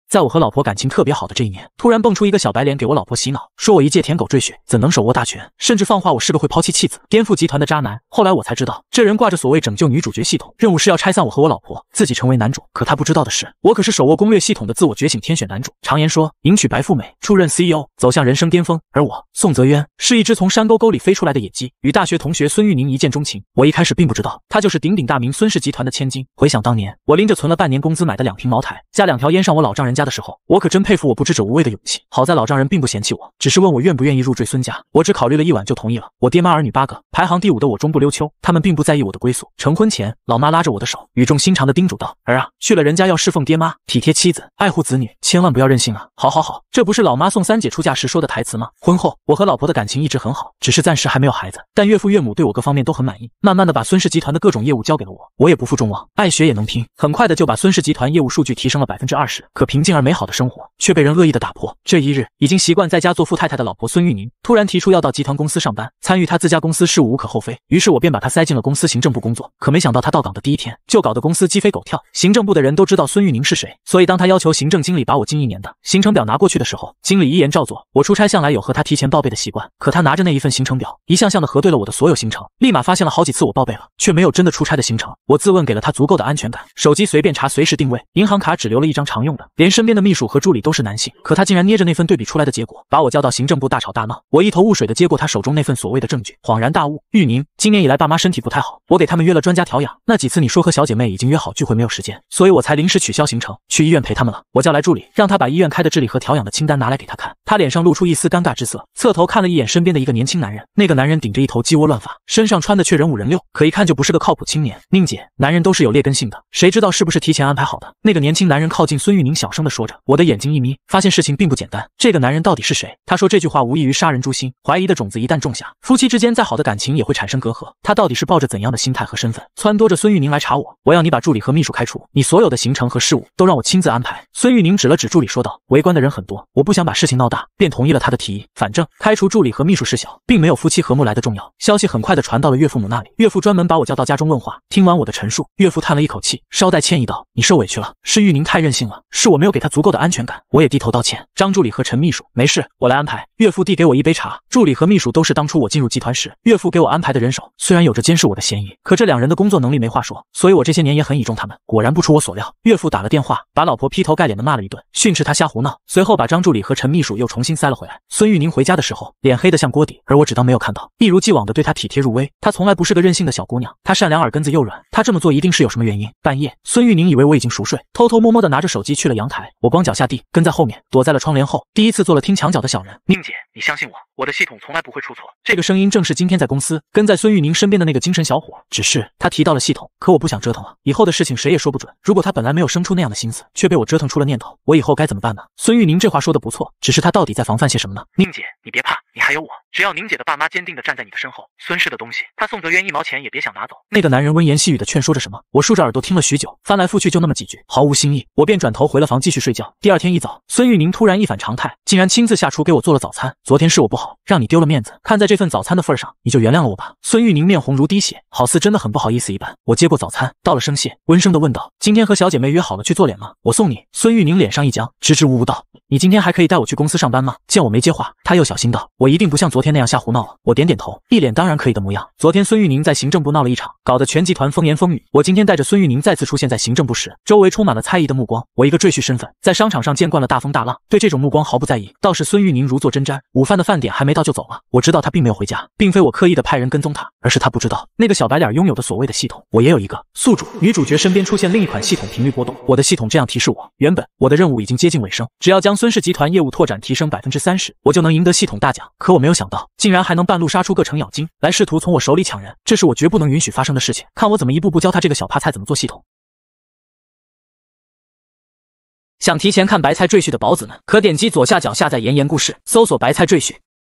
在我和老婆感情特别好的这一年，突然蹦出一个小白脸给我老婆洗脑，说我一介舔狗赘婿怎能手握大权，甚至放话我是个会抛弃妻子、颠覆集团的渣男。后来我才知道，这人挂着所谓拯救女主角系统，任务是要拆散我和我老婆，自己成为男主。可他不知道的是，我可是手握攻略系统的自我觉醒天选男主。常言说，迎娶白富美，出任 CEO， 走向人生巅峰。而我宋泽渊是一只从山沟沟里飞出来的野鸡，与大学同学孙玉宁一见钟情。我一开始并不知道，他就是鼎鼎大名孙氏集团的千金。回想当年，我拎着存了半年工资买的2瓶茅台加2条烟上我老丈人家的时候，我可真佩服我不知者无畏的勇气。好在老丈人并不嫌弃我，只是问我愿不愿意入赘孙家。我只考虑了1晚就同意了。我爹妈儿女8个，排行第5的我中不溜秋，他们并不在意我的归宿。成婚前，老妈拉着我的手，语重心长地叮嘱道：“儿啊，去了人家要侍奉爹妈，体贴妻子，爱护子女，千万不要任性啊！”好，这不是老妈宋三姐出嫁时说的台词吗？婚后，我和老婆的感情一直很好，只是暂时还没有孩子。但岳父岳母对我各方面都很满意，慢慢的把孙氏集团的各种业务交给了我。我也不负众望，爱学也能拼，很快的就把孙氏集团业务数据提升了20%。可平静而美好的生活却被人恶意的打破。这一日，已经习惯在家做富太太的老婆孙玉宁突然提出要到集团公司上班，参与他自家公司事务无可厚非。于是我便把他塞进了公司行政部工作。可没想到他到岗的第一天，就搞得公司鸡飞狗跳。行政部的人都知道孙玉宁是谁，所以当他要求行政经理把我近1年的行程表拿过去的时候，经理一言照做。我出差向来有和他提前报备的习惯，可他拿着那一份行程表，一项项的核对了我的所有行程，立马发现了好几次我报备了，却没有真的出差的行程。我自问给了他足够的安全感，手机随便查，随时定位，银行卡只留了1张常用的，连身边的秘书和助理都是男性。可他竟然捏着那份对比出来的结果，把我叫到行政部大吵大闹。我一头雾水的接过他手中那份所谓的证据，恍然大悟：玉宁，今年以来爸妈身体不太好，我给他们约了专家调养，那几次你说和小姐妹已经约好聚会没有时间，所以我才临时取消行程，去医院陪他们了。我叫来助理，让他把医院开的智力和调养的清单拿来给他看。他脸上露出一丝尴尬之色，侧头看了一眼身边的一个年轻男人，那个男人顶着一头鸡窝乱发，身上穿的却人五人六，可一看就不是个靠谱青年。宁姐，男人都是有劣根性的，谁知道是不是提前安排好的？那个年轻男人靠近孙玉宁小声的说着。我的眼睛一眯，发现事情并不简单。这个男人到底是谁？他说这句话无异于杀人诛心，怀疑的种子一旦种下，夫妻之间再好的感情也会产生隔阂。他到底是抱着怎样的心态和身份，撺掇着孙玉宁来查我？我要你把助理和秘书开除，你所有的行程和事务都让我亲自安排。孙玉宁指了指助理说道。围观的人很多，我不想把事情闹大，便同意了他的提议。反正开除助理和秘书事小，并没有夫妻和睦来的重要。消息很快的传到了岳父母那里，岳父专门把我叫到家中问话。听完我的陈述，岳父叹了一口气，稍带歉意道：“你受委屈了，是玉宁太任性了，是我没有给他足够的安全感。”我也低头道歉。张助理和陈秘书，没事，我来安排。岳父递给我一杯茶。助理和秘书都是当初我进入集团时岳父给我安排的人手，虽然有着监视我的嫌疑，可这2人的工作能力没话说，所以我这些年也很倚重他们。果然不出我所料，岳父打了电话，把老婆劈头盖脸的骂了一顿，训斥他瞎胡闹，随后把张助理和陈秘书又重新塞了回来。孙玉宁回家的时候，脸黑得像锅底，而我只当没有看到，一如既往的对他体贴入微。她从来不是个任性的小姑娘，她善良耳根子又软，她这么做一定是有什么原因。半夜，孙玉宁以为我已经熟睡，偷偷摸摸的拿着手机去了阳台，我光脚下地，跟在后面，躲在了窗帘后，第一次做了听墙角的小人。宁姐，你相信我，我的系统从来不会出错。这个声音正是今天在公司跟在孙玉宁身边的那个精神小伙，只是他提到了系统，可我不想折腾了，以后的事情谁也说不准。如果他本来没有生出那样的心思，却被我折腾出了念头，我以后该怎么办呢？孙玉宁这话说的不错，只是他到底在防范些什么呢？宁姐，你别怕，你还有我，只要宁姐的爸妈坚定的站在你的身后，孙氏的东西，他宋泽渊1毛钱也别想拿走。那个男人温言细语的劝说着什么，我竖着耳朵听了许久，翻来覆去就那么几句，毫无新意。我便转头回了房继续睡觉。第2天一早，孙玉宁突然一反常态，竟然亲自下厨给我做了早餐。昨天是我不好，让你丢了面子，看在这份早餐的份上，你就原谅了我吧。孙玉宁面红如滴血，好似真的很不好意思一般。我接过早餐，道了声谢，温声的问道：“今天和小姐妹约好了去做脸吗？我送你。”孙玉宁脸上一僵，支支吾吾道：“你今天还可以带我去公司上班吗？”见我没接话，他又小心道：“我一定不像昨天那样瞎胡闹了。”我点点头，一脸当然可以的模样。昨天孙玉宁在行政部闹了一场，搞得全集团风言风语。我今天带着孙玉宁再次出现在行政部时，周围充满了猜疑的目光。我一个赘婿身份，在商场上见惯了大风大浪，对这种目光毫不在意。倒是孙玉宁如坐针毡，午饭的饭点还没到就走了。我知道他并没有回家，并非我刻意的派人跟踪他，而是他不知道那个小白脸拥有的所谓的系统，我也有一个。宿主女主角身边出现另一款系统频率波动，我的系统这样提示我，原本我的任务已经接近尾声，只要将孙氏集团业务拓展提升30%，我就能赢得系统大奖。可我没有想到，竟然还能半路杀出个程咬金，来试图从我手里抢人，这是我绝不能允许发生的事情。看我怎么一步步教他这个小趴菜怎么做系统。想提前看白菜赘婿的宝子们，可点击左下角下载炎炎故事，搜索白菜赘婿。